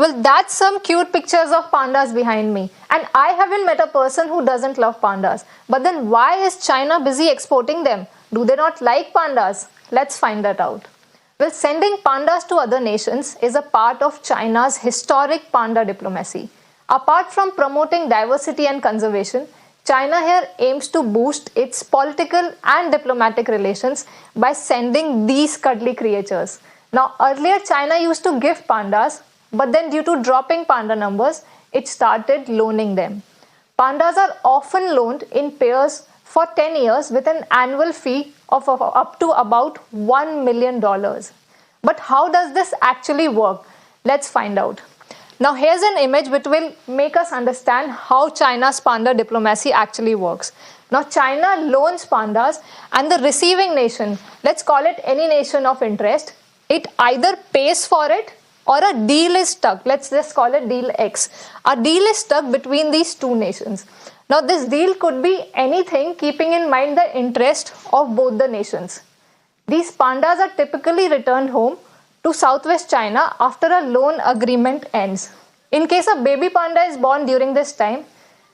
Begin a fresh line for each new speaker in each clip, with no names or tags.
Well, that's some cute pictures of pandas behind me. And I haven't met a person who doesn't love pandas. But then why is China busy exporting them? Do they not like pandas? Let's find that out. Well, sending pandas to other nations is a part of China's historic panda diplomacy. Apart from promoting diversity and conservation, China here aims to boost its political and diplomatic relations by sending these cuddly creatures. Now, earlier China used to give pandas, but then due to dropping panda numbers, it started loaning them. Pandas are often loaned in pairs for 10 years with an annual fee of up to about $1 million. But how does this actually work? Let's find out. Now here's an image which will make us understand how China's panda diplomacy actually works. Now China loans pandas and the receiving nation, let's call it any nation of interest, it either pays for it or a deal is struck. Let's just call it deal X. A deal is struck between these two nations. Now this deal could be anything keeping in mind the interest of both the nations. These pandas are typically returned home to southwest China after a loan agreement ends. In case a baby panda is born during this time,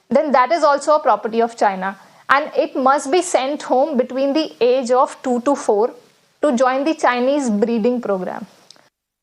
then that is also a property of China and it must be sent home between the age of 2 to 4 to join the Chinese breeding program.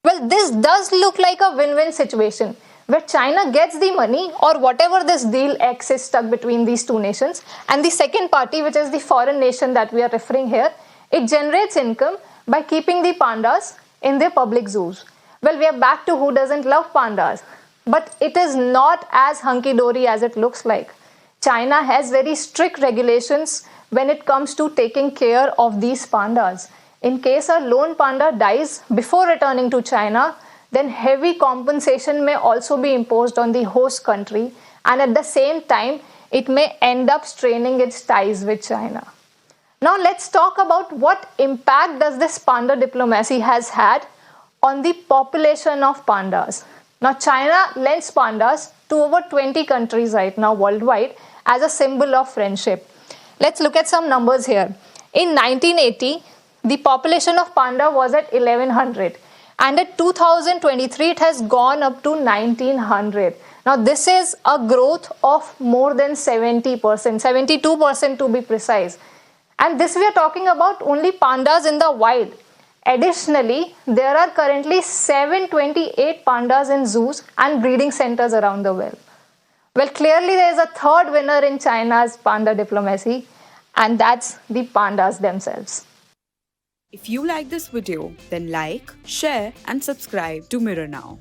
Well, this does look like a win-win situation where China gets the money or whatever this deal X is stuck between these two nations, and the second party, which is the foreign nation that we are referring here, it generates income by keeping the pandas in their public zoos. Well, we are back to who doesn't love pandas, but it is not as hunky-dory as it looks like. China has very strict regulations when it comes to taking care of these pandas. In case a lone panda dies before returning to China, then heavy compensation may also be imposed on the host country, and at the same time, it may end up straining its ties with China. Now let's talk about what impact does this panda diplomacy has had on the population of pandas. Now China lends pandas to over 20 countries right now worldwide as a symbol of friendship. Let's look at some numbers here. In 1980, the population of panda was at 1100 and at 2023 it has gone up to 1900. Now this is a growth of more than 70%, 72% to be precise. And this we are talking about only pandas in the wild. Additionally, there are currently 728 pandas in zoos and breeding centers around the world. Well, clearly there is a third winner in China's panda diplomacy, and that's the pandas themselves.
If you like this video, then like, share and subscribe to Mirror Now.